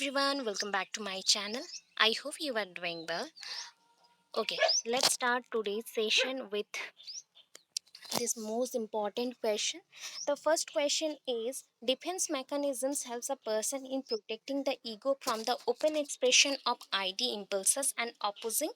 everyone, welcome back to my channel. I hope you are doing well. Okay, let's start today's session with this most important question. The first question is, defense mechanisms helps a person in protecting the ego from the open expression of ID impulses and opposing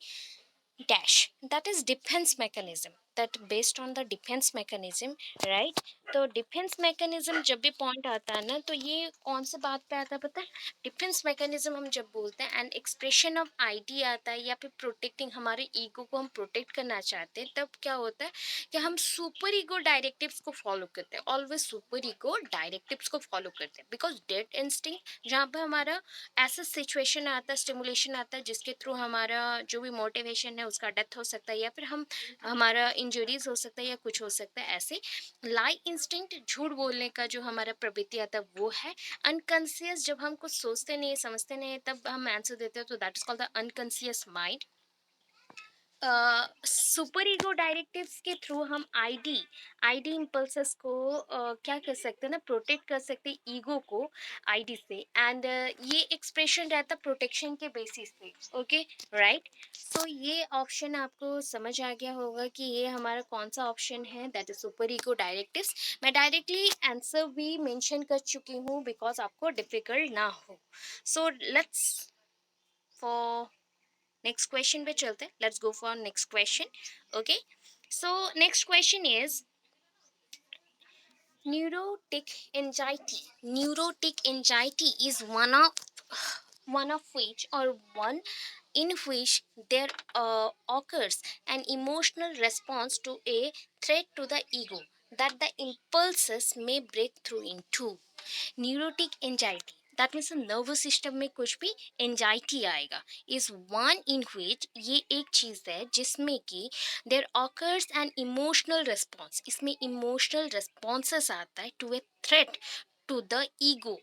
dash, that is defense mechanism, that based on the defense mechanism, right? तो defence mechanism जब भी point आता है ना, तो ये कौन से बात पे आता है पता है? डिफेंस मैकेनिज्म हम जब बोलते हैं एंड एक्सप्रेशन ऑफ आईडी आता है, या फिर प्रोटेक्टिंग, हमारे ईगो को हम प्रोटेक्ट करना चाहते हैं, तब क्या होता है कि हम सुपर ईगो डायरेक्टिव्स को फॉलो करते हैं, ऑलवेज सुपर ईगो डायरेक्टिव्स को फॉलो करते हैं, बिकॉज डेट इंस्टिंक्ट जहाँ पे हमारा ऐसा सिचुएशन आता है, स्टिमुलेशन आता है, जिसके थ्रू हमारा जो भी मोटिवेशन है उसका डेथ हो सकता है, या फिर हम हमारा इंजरीज हो सकता है, या कुछ हो सकता है ऐसे। लाई इंस्टिंक्ट, झूठ बोलने का जो हमारा प्रवृत्ति आता है वो है। अनकॉन्शियस, जब हम कुछ सोचते नहीं समझते नहीं तब हम आंसर देते हैं, तो that is called the unconscious mind. Super ego directives के थ्रू हम आईडी इम्पल्सेस को क्या कर सकते हैं ना, प्रोटेक्ट कर सकते हैं ईगो को आईडी से, एंड ये एक्सप्रेशन रहता है प्रोटेक्शन के बेसिस पे। Okay, right. सो ये ऑप्शन आपको समझ आ गया होगा कि ये हमारा कौन सा ऑप्शन है, that is super ego directives. मैं डायरेक्टली आंसर भी मेंशन कर चुकी हूँ बिकॉज आपको डिफिकल्ट ना हो। So let's for next question पे चलते हैं। Let's go for next question. Okay, so next question is neurotic anxiety is one of which, or one in which there occurs an emotional response to a threat to the ego that the impulses may break through into. Neurotic anxiety, that means nervous system में कुछ भी anxiety आएगा, is one in which, ये एक चीज़ है जिसमें कि there occurs an emotional response, इसमें इमोशनल रिस्पॉन्सेस आता है to a threat to the ego.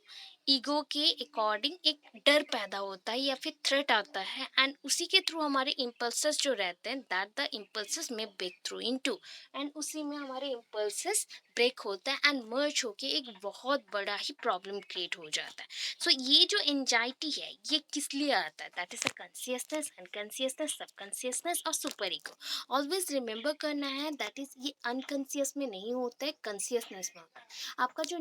Ego के अकॉर्डिंग एक डर पैदा होता है या फिर थ्रेट आता है, एंड उसी के थ्रू हमारे इम्पल्सेस जो रहते हैं, दैट द इम्पल्सेस में ब्रेक थ्रू इनटू, एंड उसी में हमारे इम्पल्सेस ब्रेक होता है एंड मर्ज होके एक बहुत बड़ा ही प्रॉब्लम क्रिएट हो जाता है। सो ये जो एंजाइटी है ये किस लिए आता है, that is a consciousness, unconsciousness, subconsciousness और सुपर ईगो। ऑलवेज रिमेंबर करना है, दैट इज ये अनकॉन्शियस में नहीं होता है, कॉन्शियसनेस में होता है। आपका जो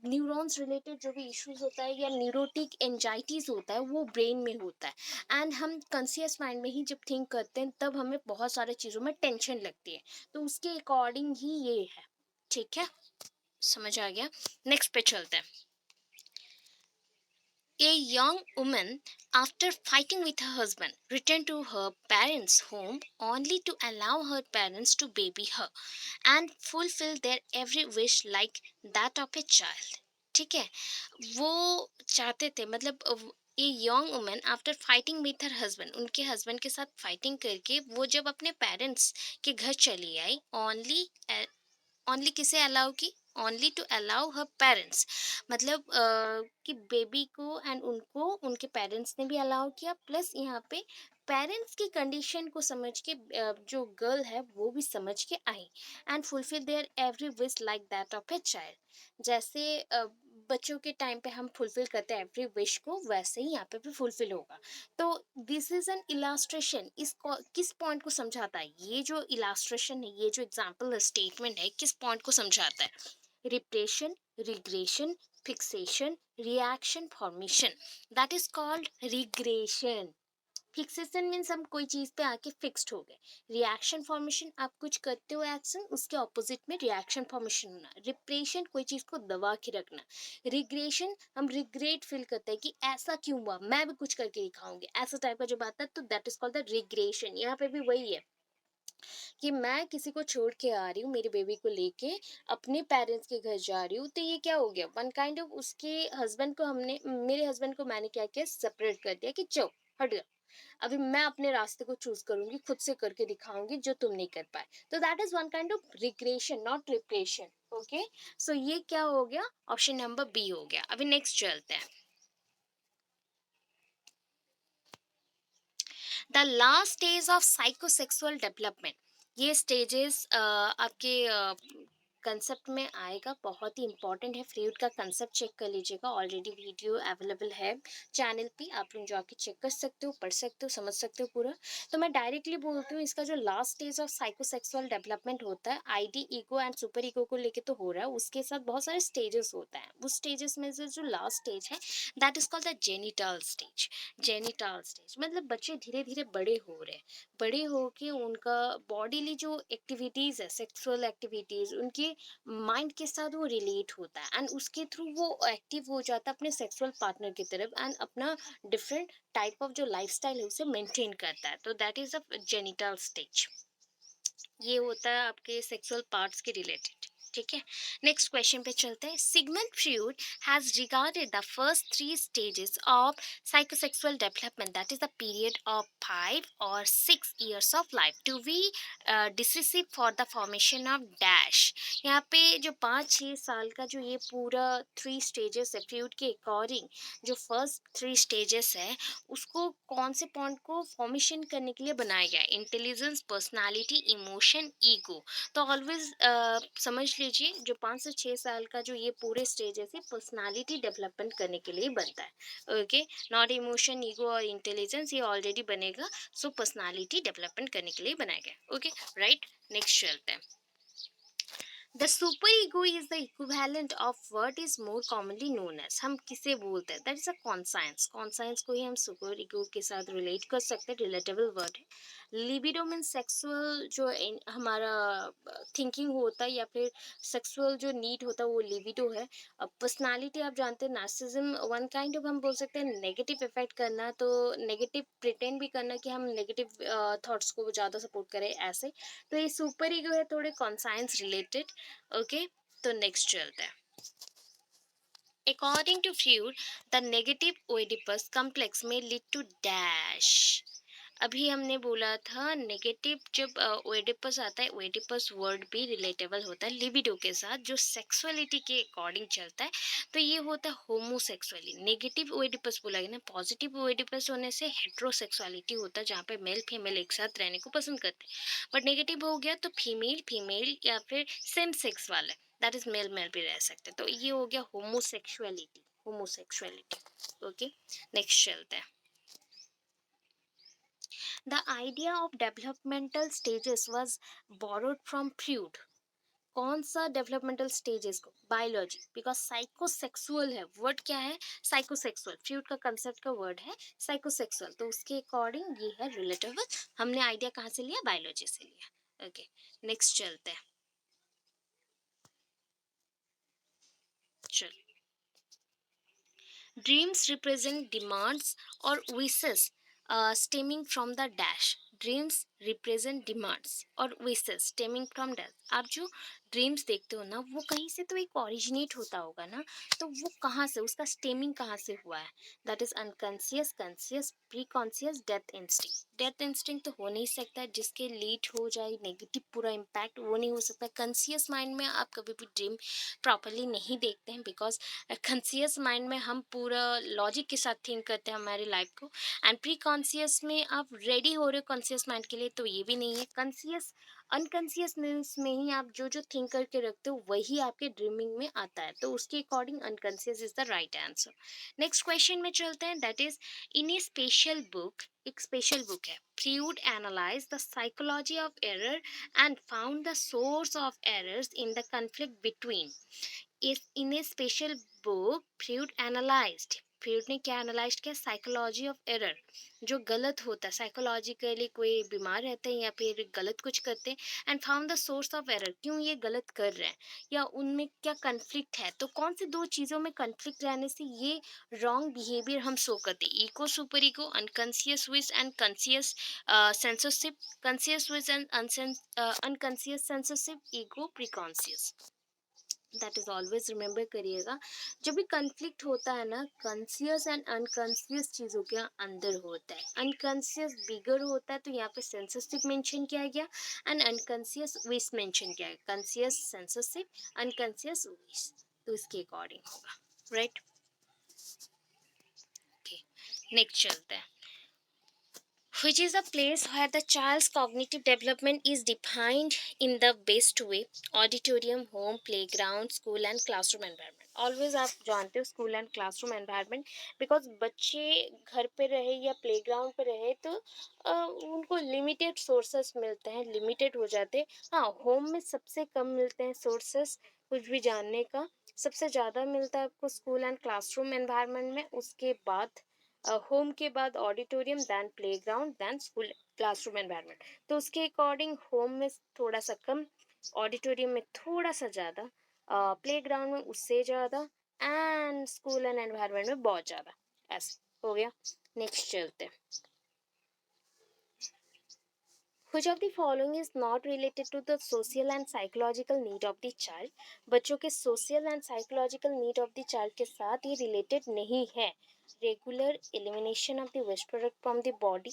न्यूरॉन्स रिलेटेड जो भी इश्यूज होता है या न्यूरोटिक एंजाइटीज होता है वो ब्रेन में होता है, एंड हम कॉन्शियस माइंड में ही जब थिंक करते हैं तब हमें बहुत सारे चीज़ों में टेंशन लगती है, तो उसके अकॉर्डिंग ही ये है। ठीक है, समझ आ गया। नेक्स्ट पे चलते हैं। A young woman, after fighting with her husband, returned to her parents' home only to allow her parents to baby her and fulfill their every wish like that of a child. ठीक है, वो चाहते थे, मतलब a young woman after fighting with her husband, उनके husband के साथ fighting करके वो जब अपने पेरेंट्स के घर चली आई, ओनली किसे अलाउ की, only to allow her parents, मतलब कि बेबी को एंड उनको उनके पेरेंट्स ने भी अलाउ किया, प्लस यहाँ पे पेरेंट्स की कंडीशन को समझ के जो गर्ल है वो भी समझ के आई, and fulfil their every wish like that of a child. जैसे बच्चों के टाइम पे हम फुलफिल करते हैं एवरी विश को, वैसे ही यहाँ पे भी फुलफिल होगा। तो दिस इज एन इलास्ट्रेशन, इसको किस पॉइंट को समझाता है, ये जो इलास्ट्रेशन है, ये जो एग्जाम्पल स्टेटमेंट है, किस पॉइंट को समझाता है? Repression, regression, fixation, reaction, formation, that is called regression. Fixation means हम कोई चीज पे आके फिक्स्ड हो गए। रिएक्शन फॉर्मेशन, आप कुछ करते हो एक्शन, उसके ऑपोजिट में रिएक्शन फॉर्मेशन होना। रिप्रेशन, कोई चीज को दबा के रखना। रिग्रेशन, हम रिग्रेट फील करते हैं कि ऐसा क्यों हुआ, मैं भी कुछ करके दिखाऊंगी, ऐसा टाइप का जब आता है तो that is called the regression. यहाँ पे भी वही है कि मैं किसी को छोड़ के आ रही हूँ, मेरे बेबी को लेके अपने पेरेंट्स के घर जा रही हूँ, तो ये क्या हो गया, वन काइंड ऑफ उसके हस्बैंड को हमने, मेरे हस्बैंड को मैंने क्या किया, सेपरेट कर दिया कि चलो हट जाओ, अभी मैं अपने रास्ते को चूज करूंगी, खुद से करके दिखाऊंगी जो तुम नहीं कर पाए। तो that is one kind of regression, not repression. Okay, so ये क्या हो गया, ऑप्शन नंबर बी हो गया। अभी नेक्स्ट चलते हैं। The last stage of psychosexual development, ये स्टेजेस आपके कंसेप्ट में आएगा, बहुत ही इंपॉर्टेंट है। फ्लूइड का कंसेप्ट चेक कर लीजिएगा, ऑलरेडी वीडियो अवेलेबल है चैनल पे, आप लोग जाके चेक कर सकते हो, पढ़ सकते हो, समझ सकते हो पूरा। तो मैं डायरेक्टली बोलती हूँ, इसका जो last stage of psychosexual development होता है, ID ego and super ego को लेके तो हो रहा है, उसके साथ बहुत सारे स्टेजेस होता है। उस स्टेजेस में से जो लास्ट स्टेज है that is called the genital stage. Genital stage मतलब बच्चे धीरे धीरे बड़े हो रहे हैं, बड़े होके उनका बॉडीली जो एक्टिविटीज़ है, सेक्सुअल एक्टिविटीज़, उनके माइंड के साथ वो रिलेट होता है एंड उसके थ्रू वो एक्टिव हो जाता है अपने सेक्सुअल पार्टनर की तरफ एंड अपना डिफरेंट टाइप ऑफ जो लाइफस्टाइल है उसे मेंटेन करता है। तो that is a genital stage. ये होता है आपके सेक्सुअल पार्ट्स के रिलेटेड। ठीक है, नेक्स्ट क्वेश्चन पे चलते हैं। Sigmund Freud has regarded the first three stages of psychosexual development, that is the period of 5 or 6 years of life, to be decisive for the formation of dash. यहाँ पे जो 5-6 साल का जो ये पूरा 3 स्टेजेस है, फ्रॉयड के अकॉर्डिंग जो फर्स्ट 3 स्टेजेस है उसको कौन से पॉइंट को फॉर्मेशन करने के लिए बनाया गया है? Intelligence, personality, emotion, ego. तो ऑलवेज समझ लीजिए जो 5 से 6 साल का जो ये पूरे स्टेजेस है पर्सनालिटी डेवलपमेंट करने के लिए बनता है। ओके, नॉट इमोशन, ईगो और इंटेलिजेंस, ये ऑलरेडी बनेगा, सो पर्सनालिटी डेवलपमेंट करने के लिए बनाया गया। ओके राइट, नेक्स्ट चलते हैं। The super ego is the equivalent of what is more commonly known as, हम किसे बोलते हैं, that is a conscience. Conscience को ही हम सुपर ईगो के साथ रिलेट कर सकते हैं, रिलेटेबल वर्ड है। लिबिडो मीन सेक्सुअल जो हमारा थिंकिंग होता है या फिर सेक्सुअल जो नीड होता है वो लिबिडो है। अब पर्सनालिटी आप जानते हैं, नार्सिसिज्म वन काइंड ऑफ हम बोल सकते हैं नेगेटिव इफेक्ट करना, तो नेगेटिव प्रिटेंड भी करना कि हम नेगेटिव थॉट्स को ज़्यादा सपोर्ट करें ऐसे। तो ये सुपर ईगो है थोड़े कॉन्साइंस रिलेटेड। ओके, तो नेक्स्ट चलते हैं। According to Freud, the negative Oedipus complex may lead to dash। अभी हमने बोला था नेगेटिव जब ओएडिपस आता है, ओएडिपस वर्ड भी रिलेटेबल होता है लिबिडो के साथ जो सेक्सुअलिटी के अकॉर्डिंग चलता है। तो ये होता है होमोसेक्सुअली। नेगेटिव ओएडिपस बोला गया ना, पॉजिटिव ओएडिपस होने से हेट्रोसेक्सुअलिटी होता है जहाँ पे मेल फीमेल एक साथ रहने को पसंद करते हैं। बट नेगेटिव हो गया तो फीमेल फीमेल या फिर सेम सेक्स वाले, दैट इज मेल मेल भी रह सकते हैं। तो ये हो गया होमोसेक्सुअलिटी, होमोसेक्सुअलिटी। ओके, नेक्स्ट चलते हैं। The idea of developmental stages was borrowed from Freud। कौन सा डेवलपमेंटल स्टेजेस को? बायोलॉजी, बिकॉज साइकोसेक्सुअल है, वर्ड क्या है? साइकोसेक्सुअल, फ्रूट का कंसेप्ट का वर्ड है साइकोसेक्सुअल, तो उसके अकॉर्डिंग ये है रिलेटेबल। हमने आइडिया कहाँ से लिया? बायोलॉजी से लिया। ओके, नेक्स्ट चलते हैं। चल, ड्रीम्स रिप्रेजेंट डिमांड्स और wishes stemming from the dash. Dreams represent demands और विशेस स्टेमिंग फ्रॉम डैश। आप जो ड्रीम्स देखते हो ना वो कहीं से तो एक ओरिजिनेट होता होगा ना, तो वो कहाँ से, उसका स्टेमिंग कहाँ से हुआ है? That is unconscious, conscious, pre conscious, death instinct. Death instinct तो हो नहीं सकता है, जिसके लीड हो जाए नेगेटिव पूरा इम्पैक्ट, वो नहीं हो सकता। कॉन्शियस माइंड में आप कभी भी ड्रीम प्रॉपरली नहीं देखते हैं, बिकॉज कॉन्शियस माइंड में हम पूरा लॉजिक के साथ थिंक करते हैं हमारी लाइफ को, एंड प्री कॉन्शियस में आप रेडी हो रहे हो कॉन्शियस माइंड के लिए, तो ये भी नहीं है। कॉन्शियस अनकॉन्शियसनेस में ही आप जो जो थिंक करके रखते हो वही आपके ड्रीमिंग में आता है, तो उसके according unconscious is the right answer. Next question में चलते हैं, that is in a special book, एक स्पेशल बुक है, Freud analyse the psychology of error and found the source of errors in the conflict between. इस in a special book Freud analysed, Freud ने क्या analyse किया? Psychology of error, जो गलत होता है साइकोलॉजिकली, कोई बीमार रहते हैं या फिर गलत कुछ करते हैं, and found the source of error, क्यों ये गलत कर रहे हैं या उनमें क्या कन्फ्लिक्ट है। तो कौन सी दो चीज़ों में कन्फ्लिक्ट रहने से ये रॉन्ग बिहेवियर हम शो करते हैं? Ego, super ego, unconscious wish and conscious censorship, conscious wish and unconscious censorship, ego, preconscious. That is always remember करिएगा, जब भी कंफ्लिक्ट होता है ना, कॉन्शियस एंड अनकॉन्शियस चीज़ों के अंदर होता है। अनकॉन्शियस बिगर होता है तो यहाँ पे सेंसरशिप मेंशन किया गया एंड अनकॉन्शियस विश मेंशन किया गया। कॉन्शियस सेंसरशिप, अनकॉन्शियस विश, तो इसके अकॉर्डिंग होगा, राइट। ओके, नेक्स्ट चलते हैं। which is a place where the child's cognitive development is defined in the best way. Auditorium, home, playground, school and classroom environment. Always आप जानते हो school and classroom environment, because बच्चे घर पे रहे या प्लेग्राउंड पे रहे तो उनको लिमिटेड सोर्सेस मिलते हैं, लिमिटेड हो जाते हैं। हाँ, होम में सबसे कम मिलते हैं सोर्सेस कुछ भी जानने का, सबसे ज़्यादा मिलता है आपको स्कूल एंड क्लासरूम एनवायरनमेंट में। उसके बाद होम के बाद auditorium, then playground, then school classroom environment. तो उसके अकॉर्डिंग होम में थोड़ा सा कम, ऑडिटोरियम में थोड़ा सा ज़्यादा, प्लेग्राउंड में उससे ज़्यादा, एंड स्कूल एंड एनवायरनमेंट में बहुत ज़्यादा। ऐसे हो गया। नेक्स्ट चलते हैं। Which of the following is not related to the social and psychological need of the child? बच्चों के social and psychological need of the child के साथ ये related नहीं है। Regular elimination of the waste product from the body,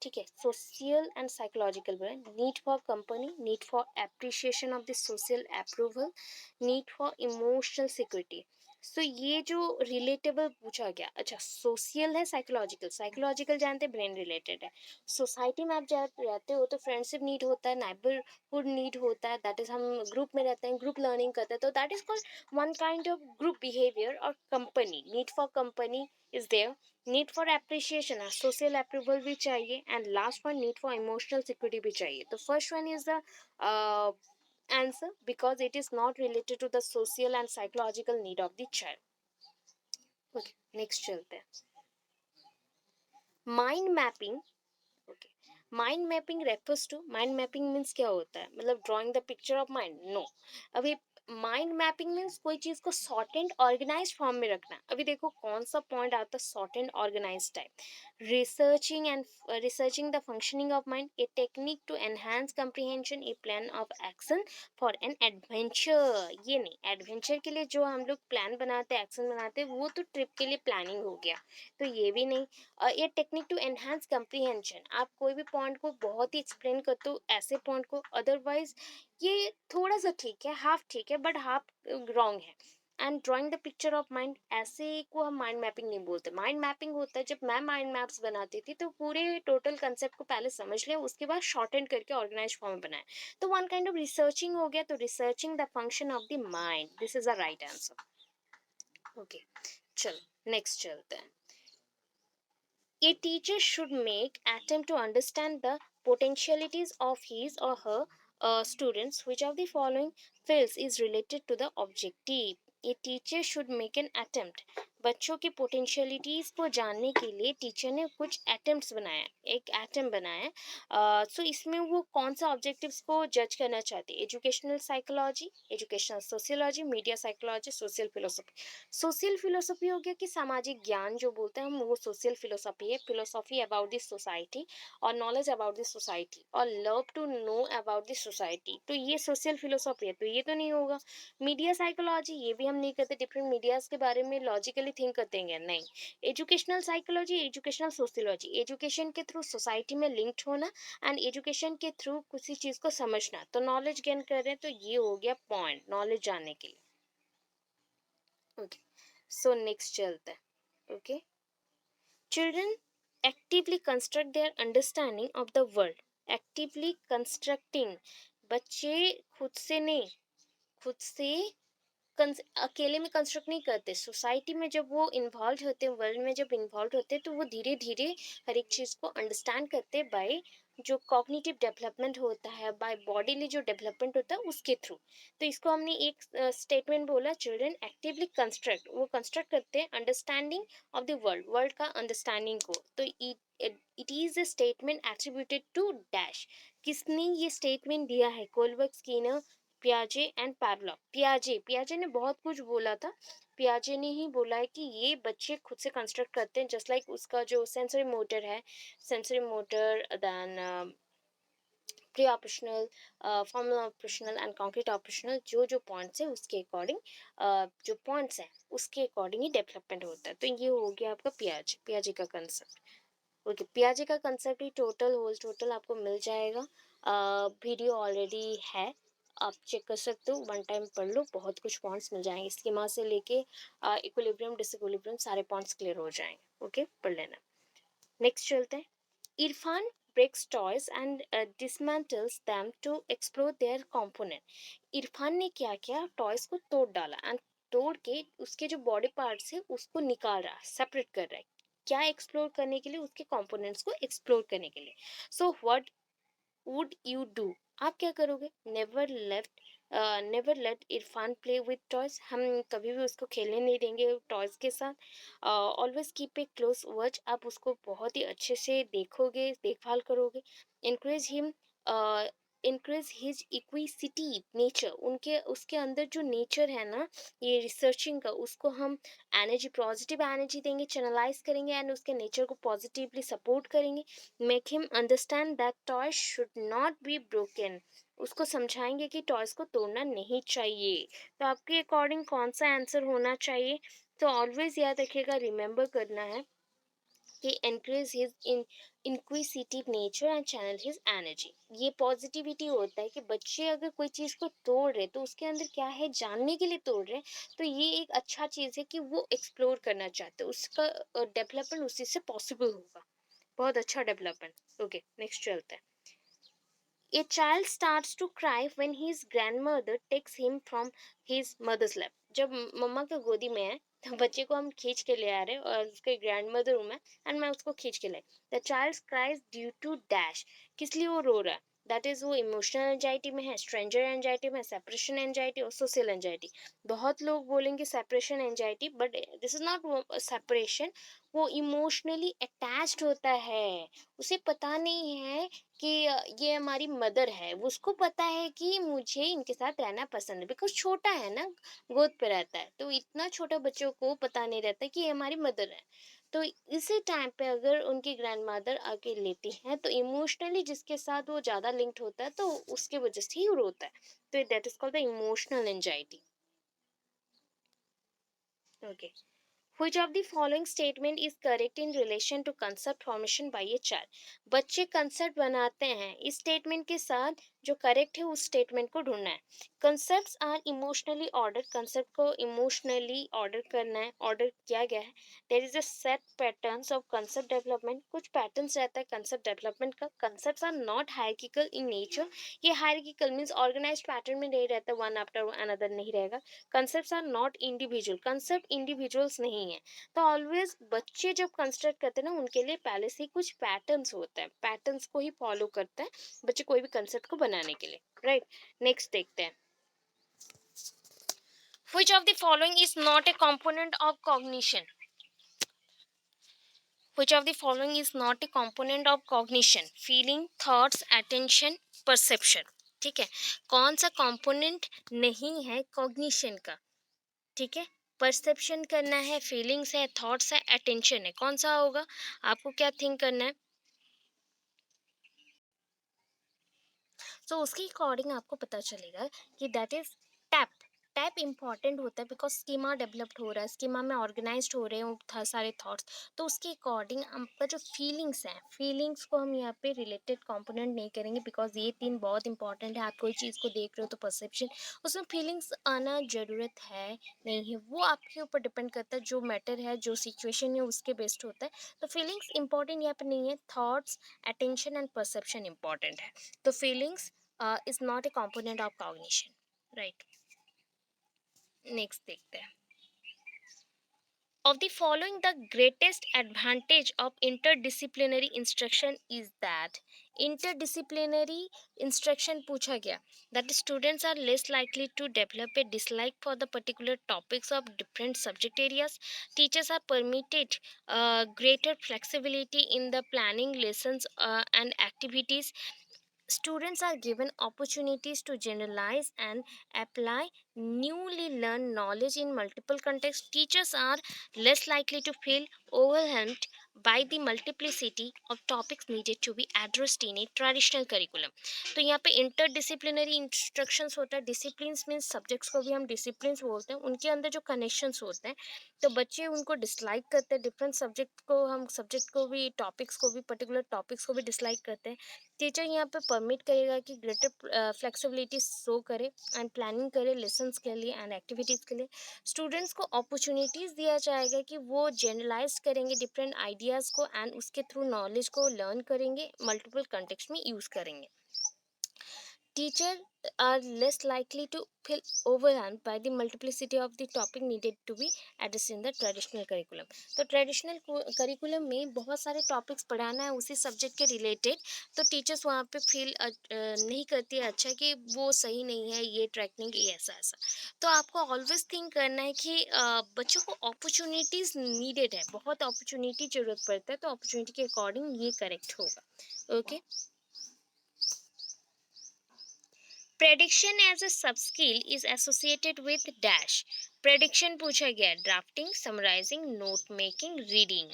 ठीक है। Social and psychological में need for company, need for appreciation of the social approval, need for emotional security. So ये जो रिलेटेबल पूछा गया, अच्छा सोशल है, साइकोलॉजिकल, साइकोलॉजिकल जानते ब्रेन रिलेटेड है। सोसाइटी में आप जब रहते हो तो फ्रेंडशिप नीड होता है, नाइबरहुड नीड होता है, दैट इज हम ग्रुप में रहते हैं, ग्रुप लर्निंग करते हैं, तो that is called one kind of group behaviour. और company, need for company is there, need for appreciation है, सोशल अप्रूवल भी चाहिए, and last one need for emotional security भी चाहिए। तो first one is the answer because it is not related to the social and psychological need of the child. Okay, next चलते हैं। Mind mapping, okay, mind mapping refers to, mind mapping means क्या होता है, मतलब drawing the picture of mind, no. अभी mind mapping means कोई चीज को सॉर्ट एंड ऑर्गेनाइज फॉर्म में रखना। अभी देखो कौन सा पॉइंट आता है sort and organize type. Researching the functioning of mind, a technique to enhance comprehension, a plan of action for an adventure. ये नहीं, एडवेंचर के लिए जो हम लोग प्लान बनाते हैं, एक्शन बनाते हैं, वो तो ट्रिप के लिए प्लानिंग हो गया। तो ये भी नहीं। ये टेक्निक टू एनहांस कंप्रीहेंशन, आप कोई भी पॉइंट को बहुत ही एक्सप्लेन करते हो ऐसे पॉइंट को, अदरवाइज ये थोड़ा सा ठीक है, हाफ ठीक है, बट हाफ रॉन्ग है। And drawing the picture of mind, ऐसे को हम माइंड मैपिंग नहीं बोलते। माइंड मैपिंग होता है जब मैं माइंड मैप्स बनाती थी तो पूरे टोटल कंसेप्ट को पहले समझ लिया, उसके बाद शॉर्ट एंड करके ऑर्गेनाइज फॉर्म में बनाया, तो वन काइंड ऑफ रिसर्चिंग हो गया। तो researching the function of the mind, this is the right answer. Okay, चलो नेक्स्ट चलते हैं। A teacher should make attempt to understand the potentialities of his or her students. Which of the following fields is related to the objective? A teacher should make an attempt. बच्चों की potentialities को जानने के लिए teacher ने कुछ attempts बनाया, एक एटम बनाया। सो इसमें वो कौन सा ऑब्जेक्टिव्स को जज करना चाहते हैं? Educational psychology, educational sociology, media psychology, social philosophy. Social philosophy हो गया कि सामाजिक ज्ञान जो बोलते हैं हम, वो सोशल फिलोसफी है। फिलोसफी अबाउट दिस सोसाइटी, और नॉलेज अबाउट दिस सोसाइटी, और love to know about this society, तो ये सोशल फिलोसफी है, तो ये तो नहीं होगा। मीडिया साइकोलॉजी, ये भी हम नहीं करते, डिफरेंट मीडियाज के बारे में लॉजिकली थिंक करते हैं, नहीं। Educational psychology, educational sociology, education के थ्रू सोसाइटी में लिंक्ड होना, एंड एजुकेशन के थ्रू किसी चीज को समझना, तो नॉलेज गेन कर रहे हैं, तो ये हो गया पॉइंट नॉलेज जानने के लिए। ओके, सो नेक्स्ट चलते हैं। Okay, children actively construct their understanding of the world. Actively constructing, बच्चे खुद से नहीं, खुद से अकेले में कंस्ट्रक्ट नहीं करते। सोसाइटी में जब वो इन्वॉल्व होते हैं, वर्ल्ड में जब इन्वॉल्व होते हैं, तो वो धीरे धीरे हर एक चीज़ को अंडरस्टैंड करते हैं बाय जो कॉग्निटिव डेवलपमेंट होता है, बाय बॉडीली जो डेवलपमेंट होता है उसके थ्रू। तो इसको हमने एक स्टेटमेंट बोला, चिल्ड्रन एक्टिवली कंस्ट्रक्ट, वो कंस्ट्रक्ट करते हैं understanding of the world, world का अंडरस्टैंडिंग को। तो it is a statement attributed to dash. किसने ये स्टेटमेंट दिया है? Kohlberg, Skinner, पियाजे and पैवलव। पियाजे ने बहुत कुछ बोला था। पियाजे ने ही बोला है कि ये बच्चे खुद से कंस्ट्रक्ट करते हैं, जस्ट लाइक उसका जो सेंसरी मोटर है, sensory motor, then preoperational, formal operational and concrete operational, जो जो पॉइंट्स है उसके अकॉर्डिंग, जो पॉइंट्स हैं उसके अकॉर्डिंग ही डेवलपमेंट होता है। तो ये हो गया आपका पियाजे का कंसेप्ट। ओके, पियाजे का कंसेप्ट ही होल टोटल आपको मिल जाएगा। वीडियो ऑलरेडी है, आप चेक कर सकते हो, वन टाइम पढ़ लो, बहुत कुछ पॉइंट्स मिल जाएंगे। स्कीमा से लेके इक्विलिब्रियम डिसइक्विलिब्रियम सारे पॉइंट्स क्लियर हो जाएंगे। ओके, पढ़ लेना। नेक्स्ट चलते हैं। Irfan breaks toys and dismantles them to explore their component. Irfan ने क्या किया, टॉयज को तोड़ डाला एंड तोड़ के उसके जो बॉडी पार्ट्स है उसको निकाल रहा है, सेपरेट कर रहा है। क्या एक्सप्लोर करने के लिए, उसके कंपोनेंट्स को एक्सप्लोर करने के लिए। So what would you do, आप क्या करोगे? Never let Irfan play with toys, हम कभी भी उसको खेलने नहीं देंगे टॉयज के साथ। Always keep a close watch, आप उसको बहुत ही अच्छे से देखोगे, देखभाल करोगे। Encourage him, encourage his inquisitive nature, उनके उसके अंदर जो नेचर है ना ये रिसर्चिंग का, उसको हम एनर्जी, पॉजिटिव एनर्जी देंगे, चैनलाइज करेंगे एंड उसके नेचर को पॉजिटिवली सपोर्ट करेंगे। Make him understand that toy should not be broken, उसको समझाएंगे कि टॉयज को तोड़ना नहीं चाहिए। तो आपके अकॉर्डिंग कौन सा आंसर होना चाहिए? तो ऑलवेज याद रखिएगा, रिमेंबर करना है कि encourage his in inquisitive nature and channel his energy. ये पॉजिटिविटी होता है कि बच्चे अगर कोई चीज़ को तोड़ रहे तो उसके अंदर क्या है जानने के लिए तोड़ रहे हैं, तो ये एक अच्छा चीज़ है कि वो एक्सप्लोर करना चाहते हैं, उसका डेवलपमेंट उसी से पॉसिबल होगा। बहुत अच्छा डेवलपमेंट। ओके, नेक्स्ट चलते हैं। A child starts to cry when his grandmother takes him from his mother's lap. जब मम्मा के गोदी में है तो बच्चे को हम खींच के ले आ रहे हैं और उसके ग्रैंड मदर रूम है एंड मैं उसको खींच के लाई। The child cries due to dash, किस लिए वो रो रहा है? दैट इज वो इमोशनल एंजाइटी में है, स्ट्रेंजर एंजाइटी में, सेपरेशन एंजाइटी और सोशल एंजाइटी। बहुत लोग बोलेंगे separation anxiety, but this is not separation, वो इमोशनली अटैच्ड होता है। उसे पता नहीं है कि ये हमारी मदर है, वो उसको पता है कि मुझे इनके साथ रहना पसंद है, बिकॉज छोटा है ना, गोद पे रहता है, तो इतना छोटा बच्चों को पता नहीं रहता कि ये हमारी मदर है। तो इसी टाइम पे अगर उनकी ग्रैंड मदर आके लेती है तो इमोशनली जिसके साथ वो ज़्यादा लिंक्ड होता है तो उसके वजह से ही वो रोता है। तो that is called the emotional anxiety. Okay, which of the following statement is correct in relation to concept formation by a child? बच्चे कंसेप्ट बनाते हैं, इस स्टेटमेंट के साथ जो करेक्ट है उस स्टेटमेंट को ढूंढना है। Concepts are emotionally order, concept को इमोशनली ऑर्डर करना है, ऑर्डर किया गया है। There is a set patterns of concept development, कुछ पैटर्न्स रहता है कंसेप्ट डेवलपमेंट का। Concepts are not hierarchical in nature, ये हायरार्किकल मींस ऑर्गेनाइज्ड पैटर्न में नहीं रहता, वन आफ्टर अनदर नहीं रहेगा। Concepts are not individual, concept individuals नहीं है। तो ऑलवेज बच्चे जब कंस्ट्रक्ट करते हैं ना उनके लिए पहले से ही कुछ पैटर्न्स होते हैं, पैटर्न्स को ही फॉलो करते हैं बच्चे कोई भी कंसेप्ट को बनाने के लिए, राइट। नेक्स्ट देखते हैं। Which of the following is not a component of cognition? Which of the following is not a component of cognition? Feeling, thoughts, attention, perception. ठीक है, कौन सा कंपोनेंट नहीं है कॉग्निशन का? ठीक है, परसेप्शन करना है, फीलिंग्स है, थॉट्स है, अटेंशन है, कौन सा होगा? आपको क्या थिंक करना है? तो उसके अकॉर्डिंग आपको पता चलेगा कि that is tap. Tap important होता है बिकॉज स्कीमा डेवलप्ड हो रहा है, स्कीमा में ऑर्गेनाइज्ड हो रहे हैं सारे थॉट्स। तो उसके अकॉर्डिंग आपका जो फीलिंग्स हैं, फीलिंग्स को हम यहाँ पे रिलेटेड कंपोनेंट नहीं करेंगे बिकॉज ये तीन बहुत इंपॉर्टेंट है। आप कोई चीज़ को देख रहे हो तो परसेप्शन, उसमें फीलिंग्स आना ज़रूरत है नहीं है, वो आपके ऊपर डिपेंड करता है, जो मैटर है, जो सिचुएशन है उसके बेस्ड होता है। तो फीलिंग्स इंपॉर्टेंट यहाँ पे नहीं है, thoughts, attention and perception important है। तो feelings is not a component of cognition, right? Next देखते हैं। Of the following, the greatest advantage of interdisciplinary instruction is that interdisciplinary instruction पूछा गया that students are less likely to develop a dislike for the particular topics of different subject areas. Teachers are permitted greater flexibility in the planning lessons and activities. Students are given opportunities to generalize and apply newly learned knowledge in multiple contexts. Teachers are less likely to feel overwhelmed by the multiplicity of topics needed to be addressed in a traditional curriculum. तो यहाँ पे interdisciplinary instructions होता है। Disciplines means subjects को भी हम disciplines बोलते हैं, उनके अंदर जो कनेक्शंस होते हैं, तो बच्चे उनको डिसलाइक करते हैं। डिफरेंट सब्जेक्ट को हम, सब्जेक्ट को भी, टॉपिक्स को भी, पर्टिकुलर टॉपिक्स को भी डिसलाइक करते हैं। टीचर यहाँ पे परमिट करेगा कि ग्रेटर फ्लेक्सिबिलिटी शो करे एंड प्लानिंग करे लेसन्स के लिए एंड एक्टिविटीज़ के लिए। स्टूडेंट्स को अपॉर्चुनिटीज़ दिया जाएगा कि वो जनरलाइज करेंगे डिफरेंट आइडियाज़ को एंड उसके थ्रू नॉलेज को लर्न करेंगे, मल्टीपल कंटेक्स्ट में यूज़ करेंगे। Teachers are less likely to feel overwhelmed by the multiplicity of the topic needed to be addressed in the traditional curriculum. तो traditional curriculum में बहुत सारे टॉपिक्स पढ़ाना है उसी सब्जेक्ट के रिलेटेड, तो टीचर्स वहाँ पे फील नहीं करती है अच्छा कि वो सही नहीं है, ये ट्रैक नहीं, ये ऐसा ऐसा। तो आपको ऑलवेज थिंक करना है कि बच्चों को अपॉर्चुनिटीज़ नीडेड है, बहुत अपॉर्चुनिटी ज़रूरत पड़ता है, तो अपॉर्चुनिटी के अकॉर्डिंग ये करेक्ट होगा। Okay. Prediction as a sub-skill is associated with dash. Prediction पूछा गया drafting, summarizing, note making, reading.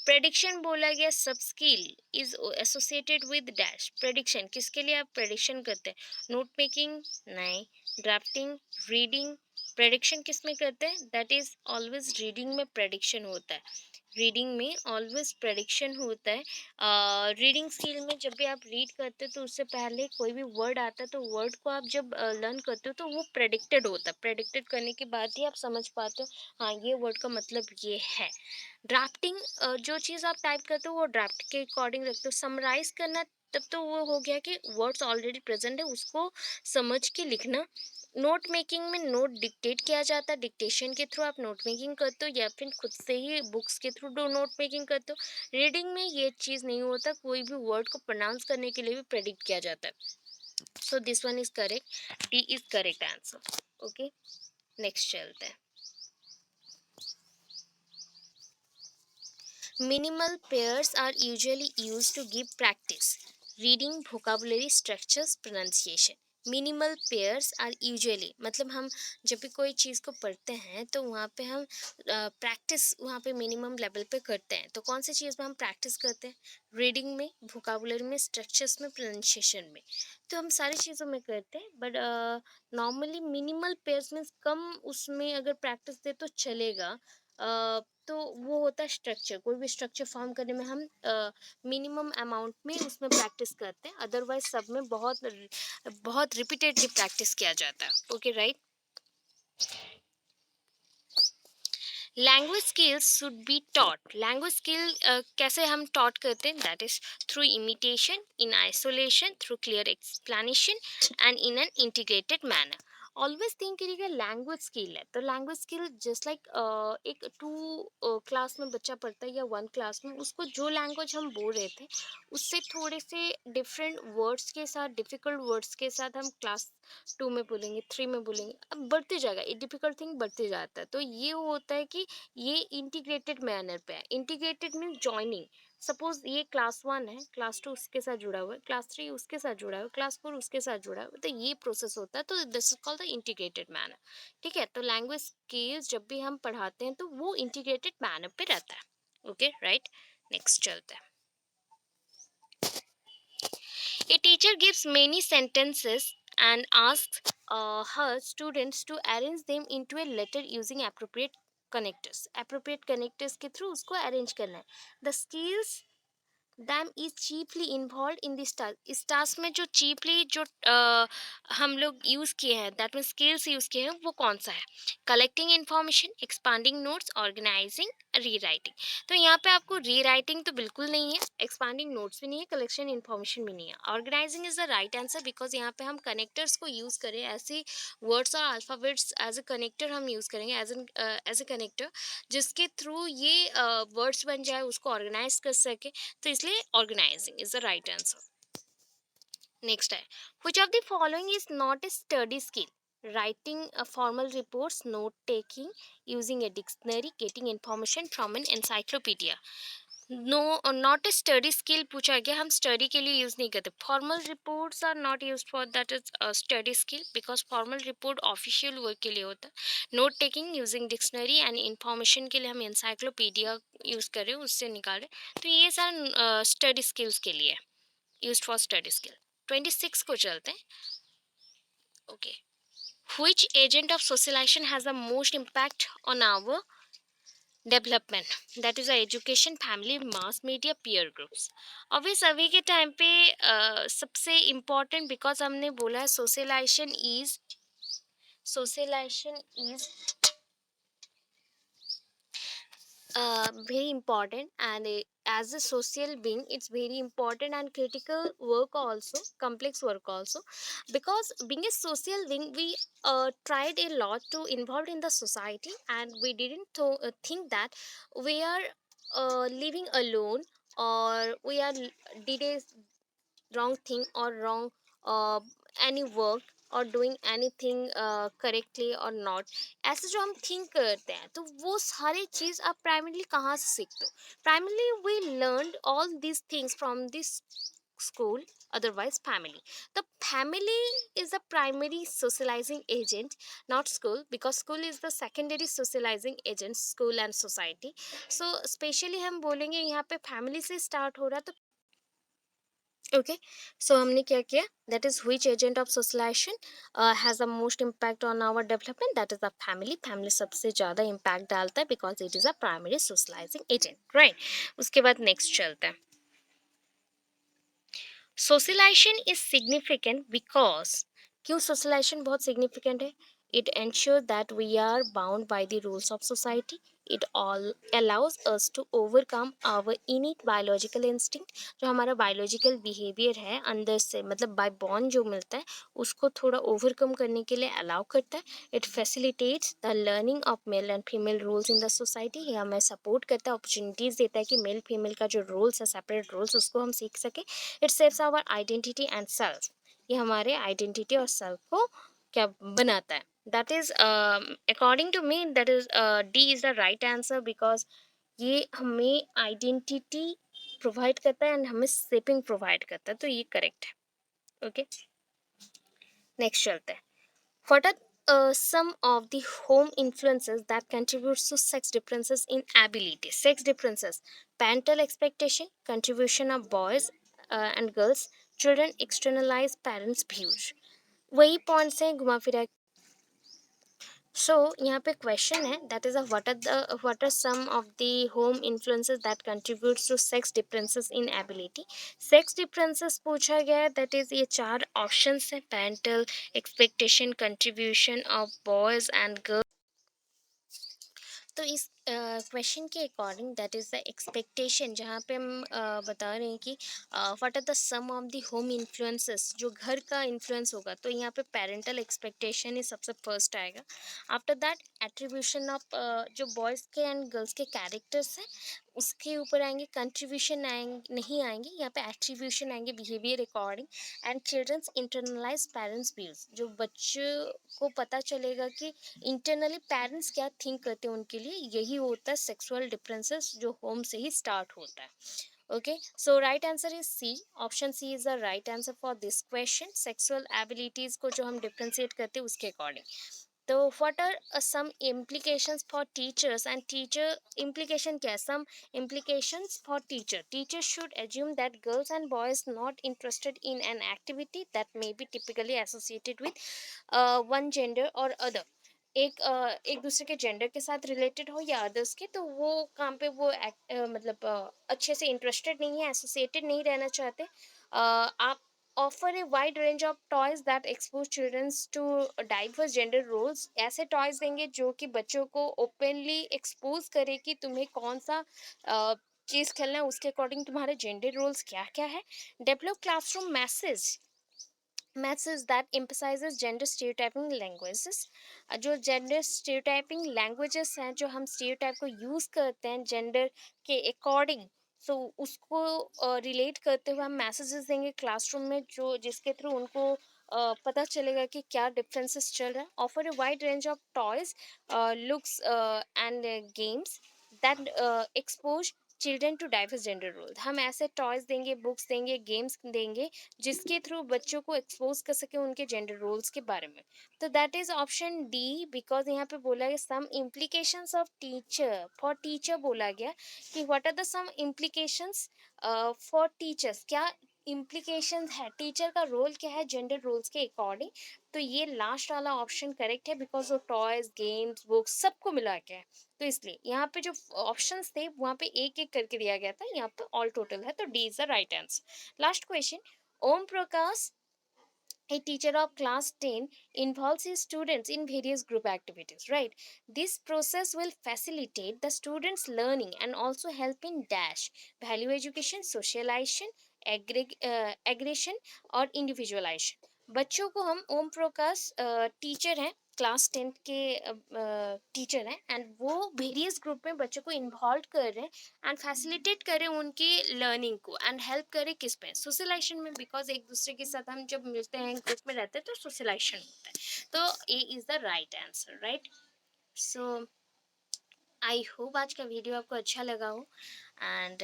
Prediction बोला गया सब skill is associated with dash. Prediction किसके लिए आप प्रेडिक्शन करते हैं? नोट मेकिंग नहीं, ड्राफ्टिंग, रीडिंग। प्रेडिक्शन किस में करते हैं? दैट इज ऑलवेज रीडिंग में प्रेडिक्शन होता है। रीडिंग में ऑलवेज प्रेडिक्शन होता है। रीडिंग स्किल में जब भी आप रीड करते हो तो उससे पहले कोई भी वर्ड आता है तो वर्ड को आप जब लर्न करते हो तो वो प्रेडिक्टेड होता है। प्रेडिक्टेड करने के बाद ही आप समझ पाते हो हाँ ये वर्ड का मतलब ये है। ड्राफ्टिंग जो चीज़ आप टाइप करते हो वो ड्राफ्ट के अकॉर्डिंग रखते हो। समराइज करना तब तो वो हो गया कि वर्ड्स ऑलरेडी प्रेजेंट है उसको समझ के लिखना। नोट मेकिंग में नोट डिक्टेट किया जाता है, डिक्टेशन के थ्रू आप नोट मेकिंग करते हो या फिर खुद से ही बुक्स के थ्रू नोट मेकिंग करते हो। रीडिंग में ये चीज़ नहीं होता, कोई भी वर्ड को प्रोनाउंस करने के लिए भी प्रेडिक्ट किया जाता है। So this one is correct, D is correct answer. Okay, next चलते हैं। Minimal pairs are usually used to give practice reading, vocabulary, structures, pronunciation. Minimal pairs are usually मतलब हम जब भी कोई चीज़ को पढ़ते हैं तो वहाँ पे हम प्रैक्टिस वहाँ पे मिनिमम लेवल पे करते हैं। तो कौन सी चीज़ में हम प्रैक्टिस करते हैं? रीडिंग में, वोकाबुलरी में, स्ट्रक्चर्स में, प्रोनाउंसिएशन में। तो हम सारी चीज़ों में करते हैं but normally minimal pairs means कम उसमें अगर प्रैक्टिस दे तो चलेगा। तो वो होता है स्ट्रक्चर। कोई भी स्ट्रक्चर फॉर्म करने में हम मिनिमम अमाउंट में उसमें प्रैक्टिस करते हैं, अदरवाइज सब में बहुत बहुत रिपीटेडली प्रैक्टिस किया जाता है। Okay right. Language skills should be taught. Language skill कैसे हम टॉट करते हैं? That is through imitation, in isolation, through clear explanation and in an integrated manner. Always think करिएगा लैंग्वेज स्किल है तो लैंग्वेज स्किल जस्ट लाइक एक 2 class में बच्चा पढ़ता है या 1 क्लास में, उसको जो लैंग्वेज हम बोल रहे थे उससे थोड़े से डिफरेंट वर्ड्स के साथ, डिफिकल्ट वर्ड्स के साथ हम क्लास 2 में बोलेंगे, 3 में बोलेंगे, अब बढ़ते जाएगा, ये डिफिकल्ट थिंग बढ़ते जाता है। तो ये होता है कि ये इंटीग्रेटेड मैनर पे है। Integrated mean joining. सपोज ये क्लास 1 है, क्लास 2 उसके साथ जुड़ा हुआ है, क्लास 3 उसके साथ जुड़ा हुआ है, क्लास 4 उसके साथ जुड़ा हुआ है, तो ये प्रोसेस होता है। तो this is called the integrated manner. ठीक है, तो लैंग्वेज स्किल्स जब भी हम पढ़ाते हैं तो वो इंटीग्रेटेड मैनर पे रहता है। ओके राइट, नेक्स्ट चलते हैं। A teacher gives many sentences and asks her students to arrange them into a letter using appropriate connectors. Appropriate connectors के थ्रू उसको अरेंज करना है। The skills them is cheaply involve in this task. इस task में जो cheaply जो हम लोग यूज़ किए हैं, दैट मीन स्किल्स यूज़ किए हैं, वो कौन सा है? Collecting information, expanding notes, organizing, rewriting. तो यहाँ पे आपको री राइटिंग तो बिल्कुल नहीं है, एक्सपांडिंग नोट्स भी नहीं है, कलेक्शन इन्फॉर्मेशन भी नहीं है। Organizing is the right answer because यहाँ पे हम कनेक्टर्स को यूज़ करें, ऐसे वर्ड्स और अल्फ़ाबेट्स एज ए कनेक्टर हम यूज़ करेंगे, एज ए कनेक्टर जिसके थ्रू ये वर्ड्स बन जाए, उसको ऑर्गेनाइज कर सके, तो इसलिए organising is the right answer. Next है, which of the following is not a study skill? Writing formal reports, note taking, using a dictionary, getting information from an encyclopedia. No, not a study skill पूछा गया, हम study के लिए use नहीं करते। Formal reports are not use for that is study skill because formal report official work के लिए होता है। Note taking using dictionary and information के लिए हम एनसाइक्लोपीडिया यूज करें, उससे निकालें, तो ये सारा स्टडी स्किल्स के लिए यूज फॉर स्टडी स्किल। 26 को चलते हैं। Okay, which agent of socialization has the most impact on our development that is education family mass media peer groups. Obvious अभी के टाइम पे सबसे इम्पोर्टेंट, बिकॉज हमने बोला है socialization is very important, and as a social being it's very important and critical work also, complex work also, because being a social being we tried a lot to involve in the society, and we didn't think that we are living alone, or we are did a wrong thing or wrong uh, any work और doing anything correctly और not, ऐसे जो हम think करते हैं तो वो सारी चीज़ आप प्राइमरली कहाँ से सीखते हो? Primarily we learn all these things from this school, otherwise family. The family is the primary socializing agent, not school, because school is the secondary socializing agent, school and society. So specially हम बोलेंगे यहाँ पे family से start हो रहा है, तो okay, सो हमने क्या किया, that is which agent of socialization has the most impact on our development, that is the family. Family सबसे ज़्यादा इम्पैक्ट डालता है because it is a primary socializing agent, right. उसके बाद नेक्स्ट चलता है, सोशलाइजेशन इज सिग्निफिकेंट बिकॉज, क्यों socialization बहुत सिग्निफिकेंट है? It ensure that we are bound by the rules of society, it all allows us to overcome our innate biological instinct, जो हमारा biological behaviour है अंदर से, मतलब बाय बॉर्न जो मिलता है उसको थोड़ा ओवरकम करने के लिए अलाउ करता है। It facilitates the learning of male and female roles in the society, ये हमें सपोर्ट करता है, अपॉर्चुनिटीज़ देता है कि मेल फीमेल का जो रोल्स है, सेपरेट रोल्स, उसको हम सीख सकें। It saves our identity and self, ये हमारे आइडेंटिटी और सेल्फ को क्या बनाता है? That is according to me, that is D is the right answer, because ये हमें आइडेंटिटी प्रोवाइड करता है एंड हमें शेपिंग प्रोवाइड करता है, तो ये करेक्ट है। ओके, नेक्स्ट चलते हैं, what are some of the home influences that contributes to sex differences in ability? Sex differences: parental expectation, contribution of boys and girls, children externalize parents' views. वही points हैं घुमा फिरा। So यहाँ पे question है, that is what are some of the home influences that contributes to sex differences in ability. Sex differences पूछा गया है, दैट इज ये चार ऑप्शंस हैं, parental expectation, contribution of boys and girls. तो इस क्वेश्चन के according that is the expectation, जहाँ पे हम बता रहे हैं कि what are the some of the home influences, जो घर का इन्फ्लुएंस होगा, तो यहाँ पे पेरेंटल एक्सपेक्टेशन ही सबसे फर्स्ट आएगा। आफ्टर दैट एट्रीब्यूशन ऑफ जो बॉयज़ के एंड गर्ल्स के कैरेक्टर्स हैं उसके ऊपर आएंगे, कंट्रीब्यूशन आएंगे नहीं आएंगे, यहाँ पे एट्रीब्यूशन आएंगे behaviour according. And childrens internalize parents views, जो बच्चों को पता चलेगा कि इंटरनली पेरेंट्स क्या थिंक करते हैं उनके लिए, यही होता है सेक्सुअल डिफरेंसेस जो होम से ही स्टार्ट होता है। Okay, so right answer is C, option C is the right answer for this question. Sexual abilities को जो हम डिफ्रेंशिएट करते हैं उसके अकॉर्डिंग। तो what are some implications for teachers and teacher implication क्या है? Some implications for teacher, teacher should assume that girls and boys not interested in an activity that may be typically associated with one gender or other, एक दूसरे के gender के साथ related हो या others के, तो वो काम पे वो मतलब अच्छे से इंटरेस्टेड नहीं है, एसोसिएटेड नहीं रहना चाहते। आप offer a wide range of toys that expose childrens to diverse gender roles, ऐसे टॉयज देंगे जो कि बच्चों को ओपनली एक्सपोज करे कि तुम्हें कौन सा चीज़ खेलना है, उसके अकॉर्डिंग तुम्हारे जेंडर रोल्स क्या क्या है। Develop classroom message that emphasizes gender stereotyping languages, जो जेंडर stereotyping languages हैं, जो हम stereotype को यूज़ करते हैं जेंडर के अकॉर्डिंग, सो उसको रिलेट करते हुए हम मैसेजेस देंगे क्लासरूम में, जो जिसके थ्रू उनको पता चलेगा कि क्या डिफरेंसेस चल रहा है। Offer a wide range of toys, looks and games that expose children to diverse gender role, हम ऐसे टॉयज देंगे, बुक्स देंगे, गेम्स देंगे जिसके थ्रू बच्चों को एक्सपोज कर सके उनके जेंडर रोल्स के बारे में। तो that is option D, because यहाँ पे बोला गया some implications of teacher, for teacher बोला गया कि what are the some implications for teachers, क्या इम्प्लीकेशन है, टीचर का रोल क्या है जेंडर रोल्स के अकॉर्डिंग। तो ये लास्ट वाला ऑप्शन करेक्ट है, बिकॉज वो टॉयज, गेम्स, बुक्स सबको मिला के है। तो इसलिए यहाँ पे जो ऑप्शंस थे वहाँ पे एक एक करके दिया गया था, यहाँ पे ऑल टोटल है, तो D is the right answer. Last question, Om Prakash, a teacher of class 10, involves his students in various group activities, right? This process will facilitate the students learning and also help in dash value education, socialization, aggression और individualization। बच्चों को हम Om Prakash teacher हैं, class 10 के teacher हैं, and वो various group में बच्चों को इन्वॉल्व कर रहे हैं एंड फैसिलिटेट करें उनकी लर्निंग को, एंड हेल्प करें किस पे, सोशलाइजेशन में, बिकॉज एक दूसरे के साथ हम जब मिलते हैं, ग्रुप में रहते हैं, तो सोशलाइजेशन होता है। तो A is the right answer, right. So I hope आज का वीडियो आपको अच्छा लगा हो, and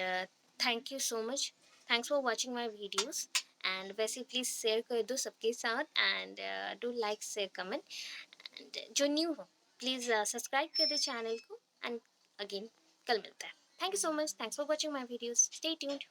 thank you so much, thanks for watching my videos. And वैसे प्लीज़ शेयर कर दो सबके साथ, and do like, share, comment, and जो न्यू हो प्लीज़ सब्सक्राइब कर दे चैनल को। एंड अगेन कल मिलता है। Thank you so much, thanks for watching my videos, stay tuned.